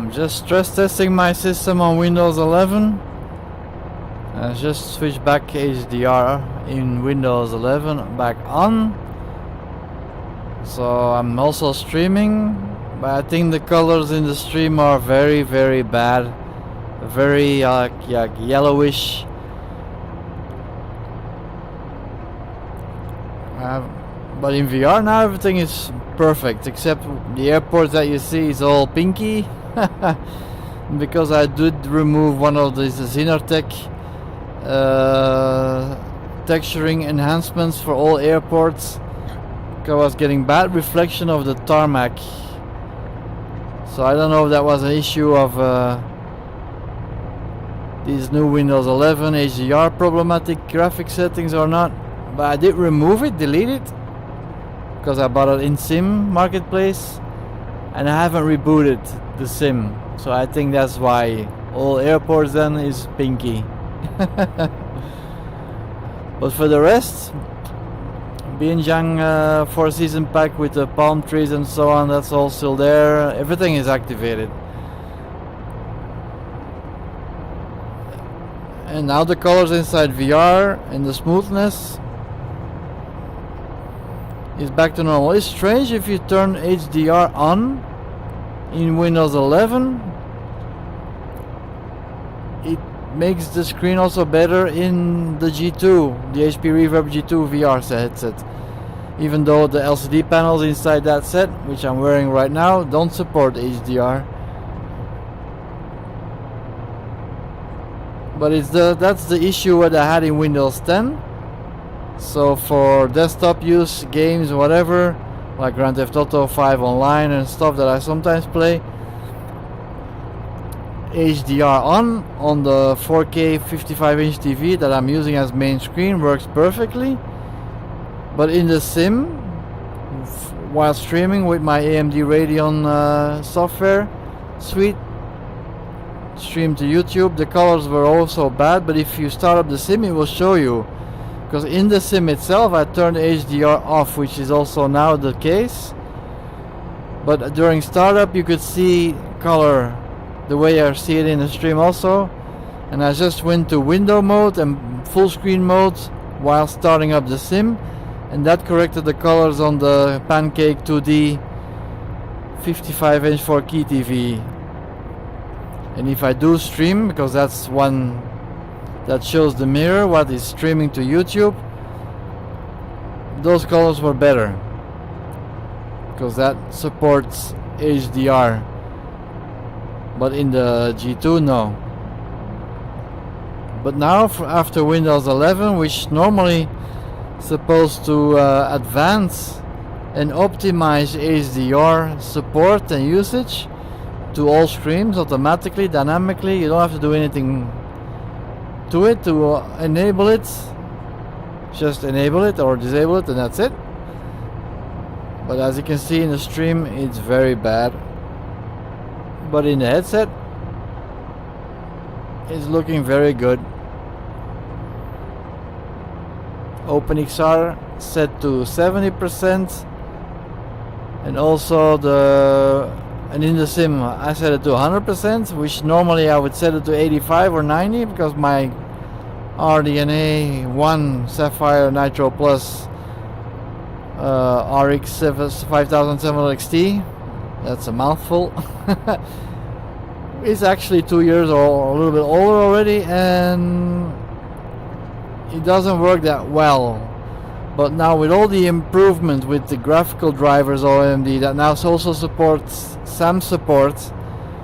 I'm just stress testing my system on Windows 11. I just switched back HDR in Windows 11 back on. So I'm also streaming, but I think the colors in the stream are very, very bad. Very yellowish. But in VR now everything is perfect, except the airport that you see is all pinky. Because I did remove one of these Xenotech texturing enhancements for all airports. I was getting bad reflection of the tarmac. So I don't know if that was an issue of these new Windows 11 HDR problematic graphic settings or not. But I did remove it, delete it, because I bought it in Sim Marketplace, and I haven't rebooted the Sim. So I think that's why all airports then is pinky. But for the rest, Bienjang 4 season pack with the palm trees and so on, that's all still there. Everything is activated. And now the colors inside VR and the smoothness is back to normal. It's strange if you turn HDR on in Windows 11, it makes the screen also better in the G2, the HP Reverb G2 VR headset. Even though the LCD panels inside that set, which I'm wearing right now, don't support HDR. But that's the issue that I had in Windows 10. So for desktop use, games, whatever, like Grand Theft Auto 5 online and stuff that I sometimes play, HDR on the 4K 55-inch TV that I'm using as main screen works perfectly. But in the sim, while streaming with my AMD Radeon software suite, stream to YouTube, the colors were also bad. But if you start up the sim, it will show you. Because in the sim itself I turned HDR off, which is also now the case. But during startup you could see color the way I see it in the stream also. And I just went to window mode and full screen mode while starting up the sim. And that corrected the colors on the Pancake 2D 55-inch 4K TV. And if I do stream, because that's one that shows the mirror what is streaming to YouTube, those colors were better because that supports HDR, but in the G2 no. But now after Windows 11, which normally supposed to advance and optimize HDR support and usage to all screens automatically, dynamically, you don't have to do anything to it to enable it. Just enable it or disable it and that's it. But as you can see in the stream, it's very bad. But in the headset, it's looking very good. OpenXR set to 70%, and also and in the sim I set it to 100%, which normally I would set it to 85 or 90 because my RDNA 1 Sapphire Nitro Plus RX 5700 XT, that's a mouthful, it's actually 2 years or a little bit older already, and it doesn't work that well. But now with all the improvement with the graphical drivers AMD that now also supports SAM support,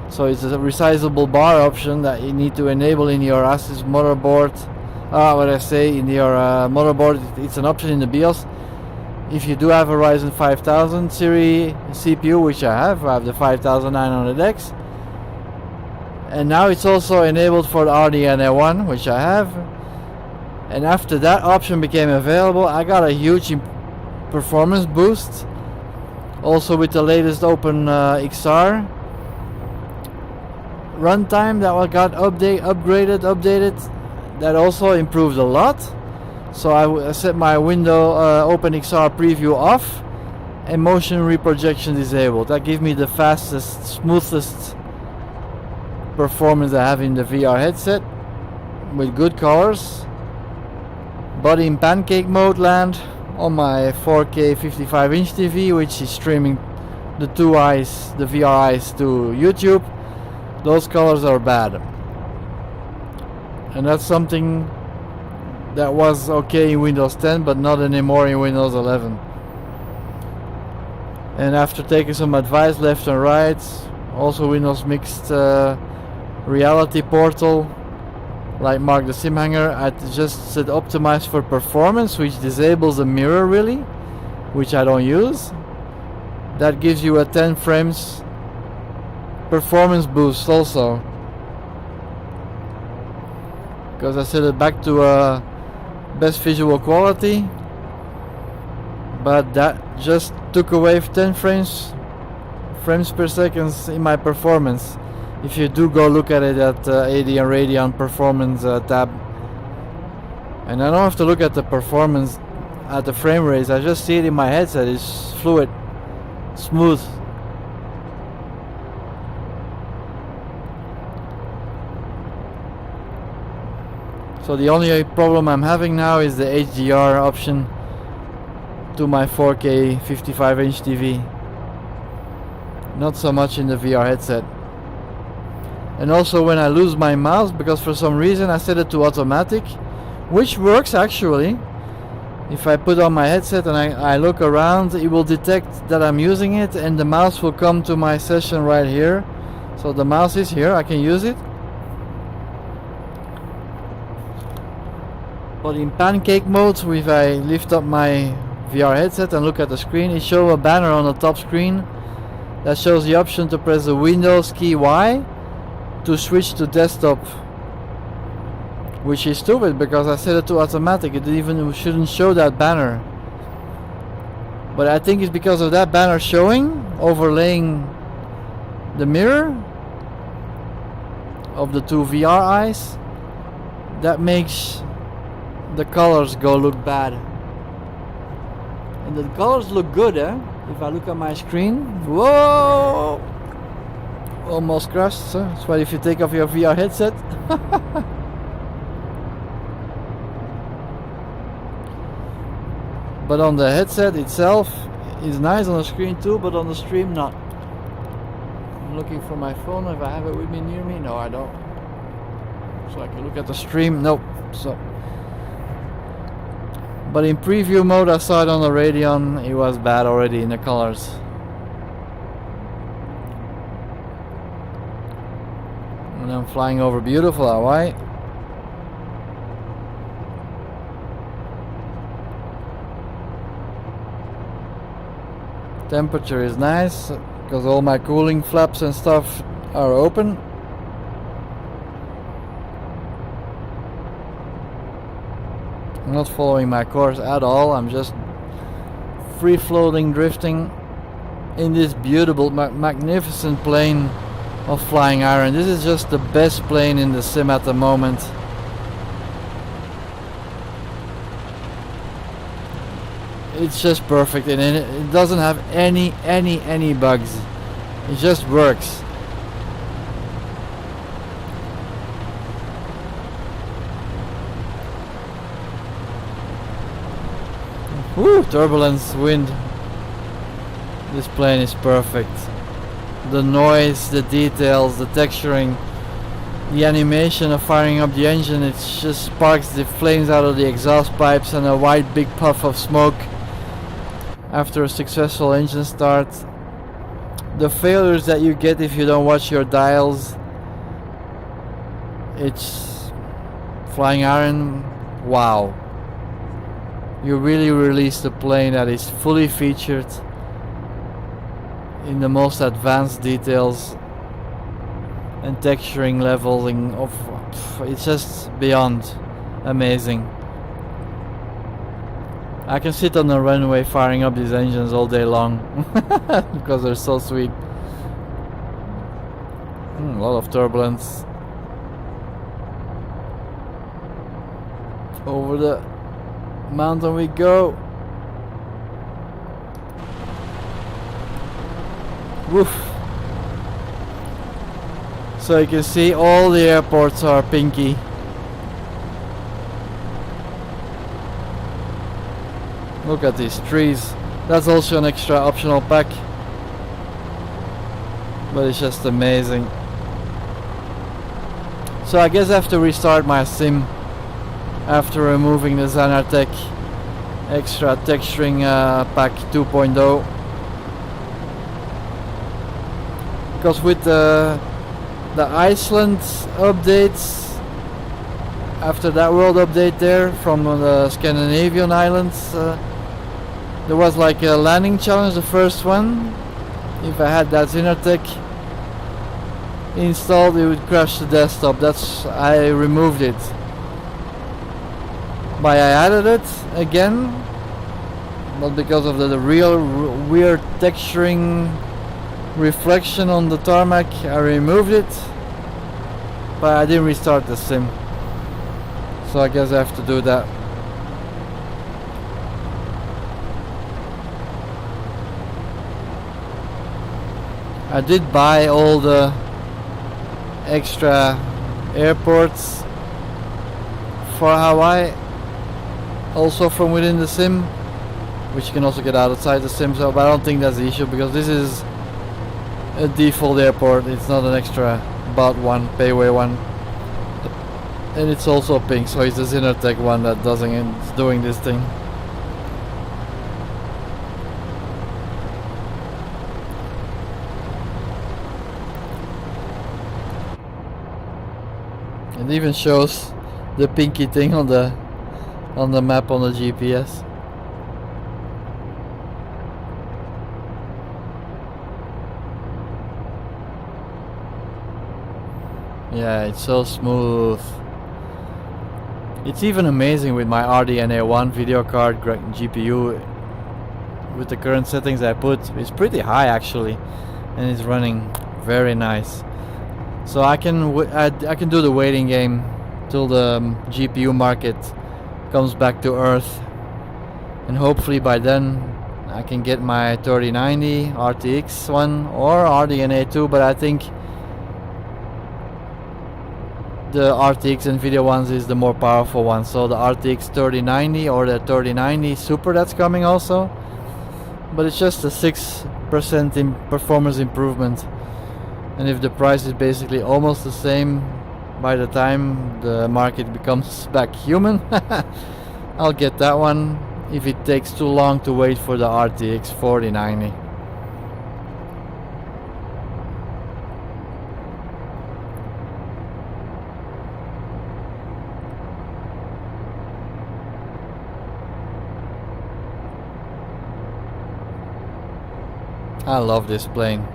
so it's a resizable bar option that you need to enable in your ASUS motherboard. In your motherboard, it's an option in the BIOS. If you do have a Ryzen 5000 series CPU, which I have the 5900X, and now it's also enabled for the RDNA 1, which I have. And after that option became available, I got a huge performance boost. Also with the latest OpenXR runtime that got updated, that also improved a lot. So I set my window OpenXR preview off and motion reprojection disabled. That gave me the fastest, smoothest performance I have in the VR headset with good colors. But in pancake mode land on my 4K 55-inch TV, which is streaming the the VR eyes to YouTube, those colors are bad. And that's something that was okay in Windows 10 but not anymore in Windows 11. And after taking some advice left and right, also Windows Mixed Reality Portal like Mark the Sim Hanger, I just said optimize for performance, which disables the mirror really, which I don't use. That gives you a 10 frames performance boost also, because I set it back to best visual quality, but that just took away 10 frames per second in my performance. If you do go look at it at AD and Radeon performance tab, and I don't have to look at the performance at the frame rates, I just see it in my headset. It's fluid, smooth. So the only problem I'm having now is the HDR option to my 4K 55-inch TV. Not so much in the VR headset. And also when I lose my mouse, because for some reason I set it to automatic, which works actually. If I put on my headset and I look around, it will detect that I'm using it and the mouse will come to my session right here. So the mouse is here, I can use it. But in pancake mode, if I lift up my VR headset and look at the screen, it shows a banner on the top screen that shows the option to press the Windows key Y to switch to desktop, which is stupid because I set it to automatic. It even shouldn't show that banner, but I think it's because of that banner showing, overlaying the mirror of the two VR eyes, that makes the colors look bad. And the colors look good, eh? If I look at my screen, whoa! Almost crashed. That's why if you take off your VR headset. But on the headset itself is nice, on the screen too, but on the stream not. I'm looking for my phone. If I have it with me near me, no I don't. So I can look at the stream, nope. So, but in preview mode I saw it on the Radeon, it was bad already in the colors. And I'm flying over beautiful Hawaii. Temperature is nice because all my cooling flaps and stuff are open. I'm not following my course at all. I'm just free floating, drifting in this beautiful, magnificent plane of Flying Iron. This is just the best plane in the sim at the moment. It's just perfect, and it doesn't have any bugs. It just works. Woo! Turbulence, wind. This plane is perfect. The noise, the details, the texturing, the animation of firing up the engine, it just sparks the flames out of the exhaust pipes and a white big puff of smoke after a successful engine start. The failures that you get if you don't watch your dials, it's Flying Iron. Wow. You really released a plane that is fully featured in the most advanced details and texturing leveling of, it's just beyond amazing. I can sit on the runway firing up these engines all day long because they're so sweet. A lot of turbulence. Over the mountain we go. Woof. So you can see all the airports are pinky. Look at these trees. That's also an extra optional pack. But it's just amazing. So I guess I have to restart my sim after removing the Zanartec extra texturing pack 2.0. Because with the Iceland updates, after that world update there from the Scandinavian islands, there was like a landing challenge, the first one. If I had that Zanartec installed, it would crash the desktop. I removed it. But I added it again, but because of the real weird texturing reflection on the tarmac, I removed it. But I didn't restart the sim, so I guess I have to do that. I did buy all the extra airports for Hawaii, also from within the sim, which you can also get outside the sim. So, but I don't think that's the issue because this is a default airport. It's not an extra bought one, payway one, and it's also pink. So it's the Zanartec one that it's doing this thing. It even shows the pinky thing on the map on the GPS. Yeah, it's so smooth. It's even amazing with my RDNA 1 video card GPU. With the current settings I put, it's pretty high actually, and it's running very nice. So I can do the waiting game till the GPU market comes back to earth, and hopefully by then I can get my 3090 RTX one or RDNA 2, but I think the RTX Nvidia ones is the more powerful one. So the RTX 3090 or the 3090 Super that's coming also, but it's just a 6% in performance improvement. And if the price is basically almost the same by the time the market becomes back human, I'll get that one if it takes too long to wait for the RTX 4090. I love this plane.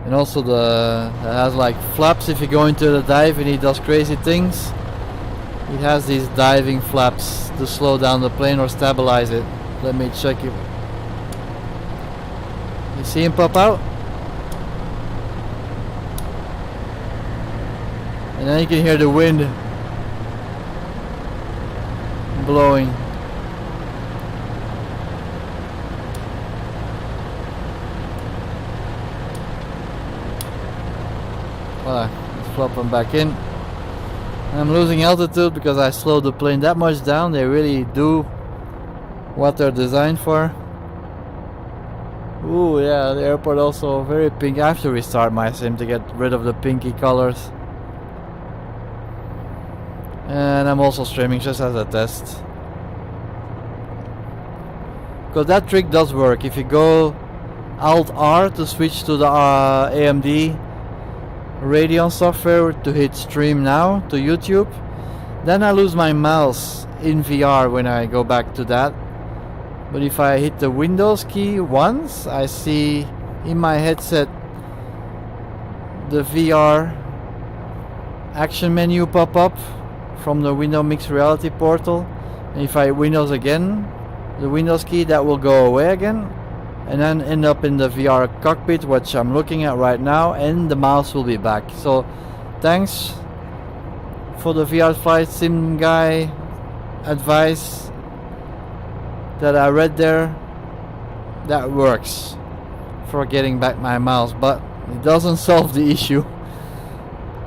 And also it has like flaps if you go into the dive and it does crazy things. It has these diving flaps to slow down the plane or stabilize it. Let me check it. You see him pop out? And then you can hear the wind blowing. Let's flop them back in. I'm losing altitude because I slowed the plane that much down. They really do what they're designed for. Ooh, yeah, the airport also very pink. I have to restart my sim to get rid of the pinky colors. And I'm also streaming just as a test, because that trick does work. If you go Alt R to switch to the AMD Radeon software to hit stream now to YouTube, then I lose my mouse in VR when I go back to that. But if I hit the Windows key once, I see in my headset the VR action menu pop up from the Windows Mixed Reality portal. And if I hit Windows again, the Windows key, that will go away again, and then end up in the VR cockpit, which I'm looking at right now, and the mouse will be back. So thanks for the VR Flight Sim guy advice that I read there. That works for getting back my mouse, but it doesn't solve the issue.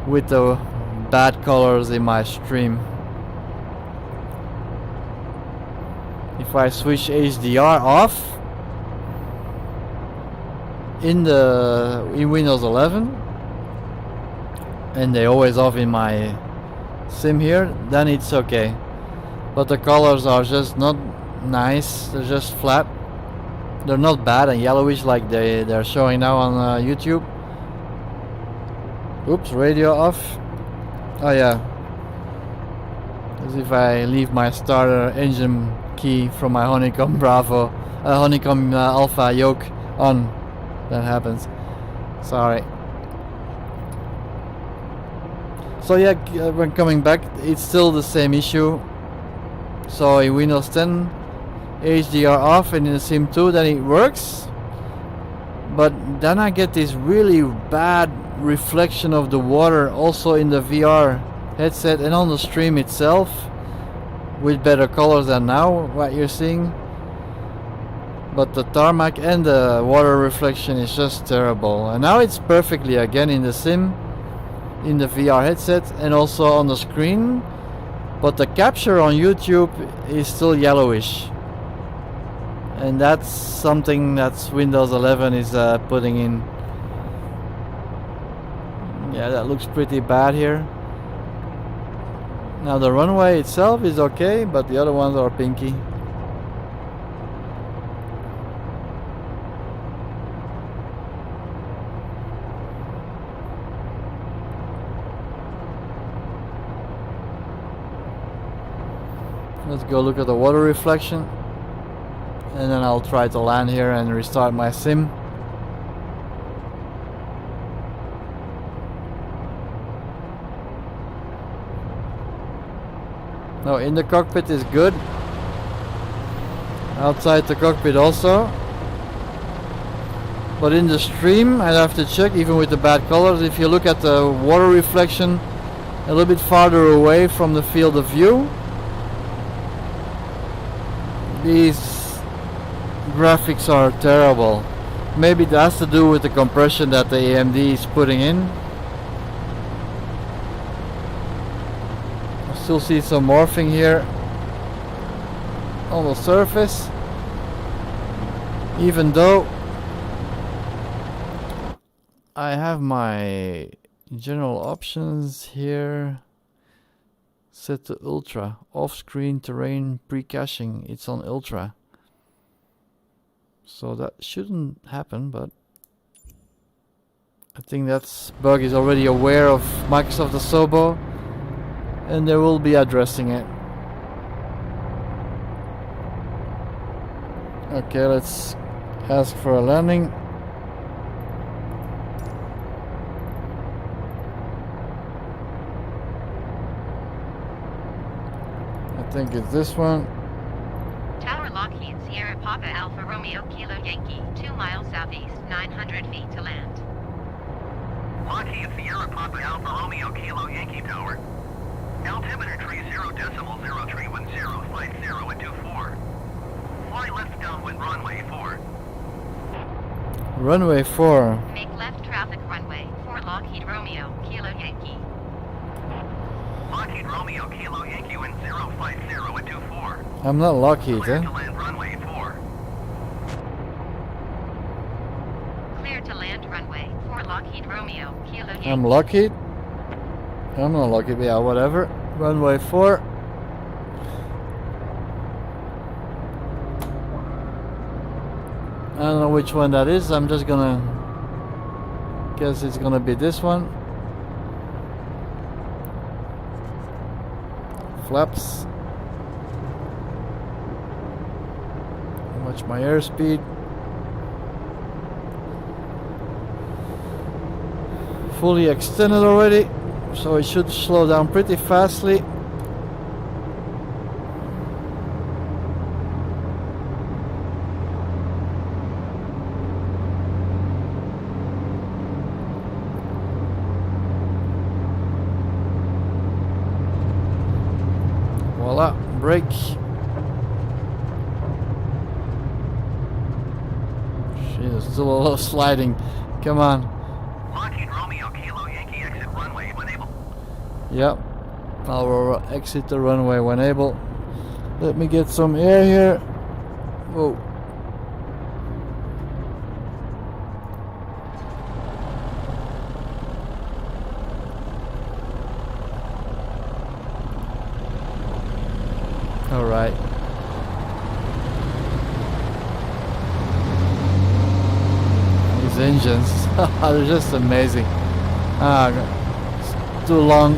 with the bad colors in my stream. If I switch HDR off in Windows 11, and they always off in my sim here, then it's okay. But the colors are just not nice. They're just flat. They're not bad and yellowish like they're showing now on YouTube. Oops, radio off. Oh yeah. As if I leave my starter engine key from my Honeycomb Bravo, Honeycomb Alpha yoke on. That happens. Sorry. So yeah, when coming back, it's still the same issue. So in Windows 10, HDR off, and in the Sim 2, then it works. But then I get this really bad reflection of the water also in the VR headset and on the stream itself, with better colors than now, what you're seeing. But the tarmac and the water reflection is just terrible. And now it's perfectly again in the Sim, in the VR headset, and also on the screen. But the capture on YouTube is still yellowish. And that's something that Windows 11 is putting in. Yeah, that looks pretty bad here. Now the runway itself is okay, but the other ones are pinky. Let's go look at the water reflection, and then I'll try to land here and restart my sim. No, in the cockpit is good. Outside the cockpit also. But in the stream, I'd have to check, even with the bad colors. If you look at the water reflection a little bit farther away from the field of view, these graphics are terrible. Maybe it has to do with the compression that the AMD is putting in. I still see some morphing here on the surface, even though I have my general options here set to ultra. Off-screen terrain pre-caching, it's on ultra, so that shouldn't happen, but I think that bug is already aware of Microsoft Asobo, and they will be addressing it. Okay, let's ask for a landing. I think it's this one. Tower Lockheed Sierra Papa Alpha Romeo Kilo Yankee, 2 miles southeast, 900 feet to land. Lockheed Sierra Papa Alpha Romeo Kilo Yankee Tower. Altimeter 30.0310, 50 at 24. Fly left downwind runway 4. Runway 4. Make left traffic runway 4 Lockheed Romeo Kilo Yankee. Lockheed Romeo Kilo Yankee wind 050 at 24. I'm not Lockheed, Clear eh? to land runway 4. Clear to land runway 4 Lockheed Romeo Kilo Yankee. I'm Lockheed. I'm not Lockheed, yeah, whatever. Runway 4. I don't know which one that is. I'm just gonna guess it's gonna be this one. Flaps. Watch my airspeed. Fully extended already, so it should slow down pretty fastly. Voila, brake. There's still a little sliding. Come on. Lockheed Romeo Kilo Yankee exit runway when able Yep. I will exit the runway when able. Let me get some air here. Whoa. All right. These engines, they're just amazing. It's too long.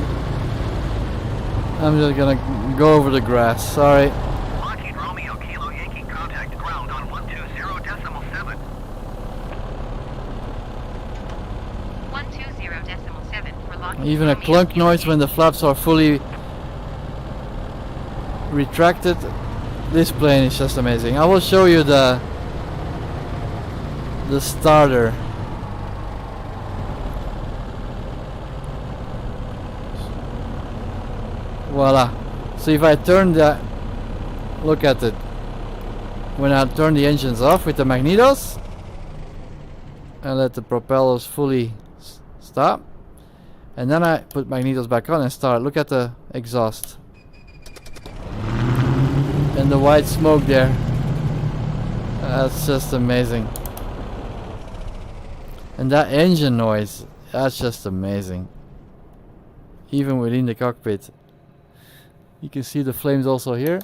I'm just gonna go over the grass. Sorry. Lockheed Romeo Kilo Yankee contact ground on 120.7. 120.7 for Lockheed Even a Romeo clunk Kilo noise when the Yankee. flaps are fully retracted. This plane is just amazing. I will show you the starter. Voila. So if I turn the, look at it. When I turn the engines off with the magnetos and let the propellers fully stop, and then I put magnetos back on and start. Look at the exhaust and the white smoke there. That's just amazing. And that engine noise, that's just amazing. Even within the cockpit. You can see the flames also here.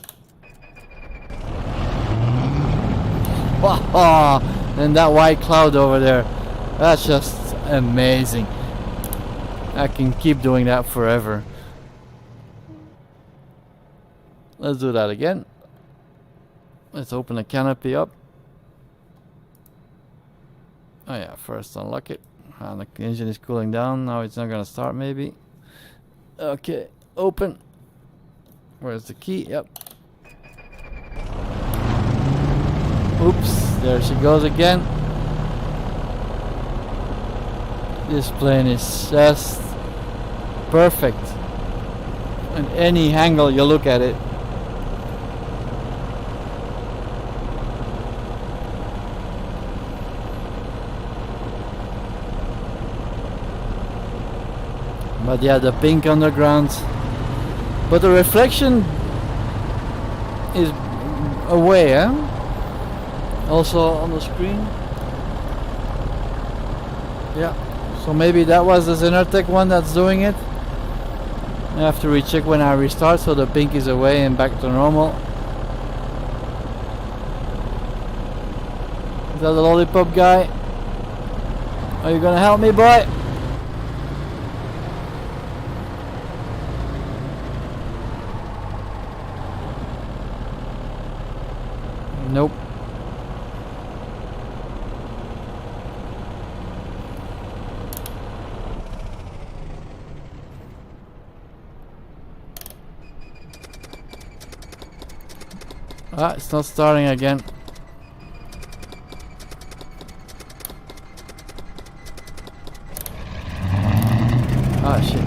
Wow! And that white cloud over there. That's just amazing. I can keep doing that forever. Let's do that again. Let's open the canopy up. Oh yeah, first unlock it. And the engine is cooling down. Now it's not gonna start maybe. Okay, open. Where's the key? Yep. Oops, there she goes again. This plane is just perfect. In any angle you look at it. But yeah, the pink underground. But the reflection is away, eh? Also on the screen. Yeah. So maybe that was the Zenertech one that's doing it. I have to recheck when I restart, so the pink is away and back to normal. Is that the lollipop guy? Are you gonna help me, boy? Nope. Ah, it's not starting again. Ah, shit.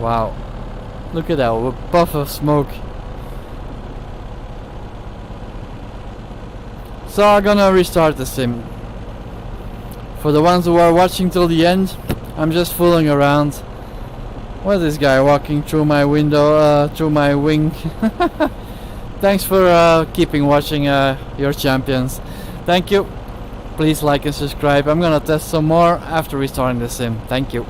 Wow. Look at that puff of smoke. So I'm gonna restart the sim. For the ones who are watching till the end, I'm just fooling around. What is this guy walking through my window, through my wing? Thanks for keeping watching your champions. Thank you. Please like and subscribe. I'm gonna test some more after restarting the sim. Thank you.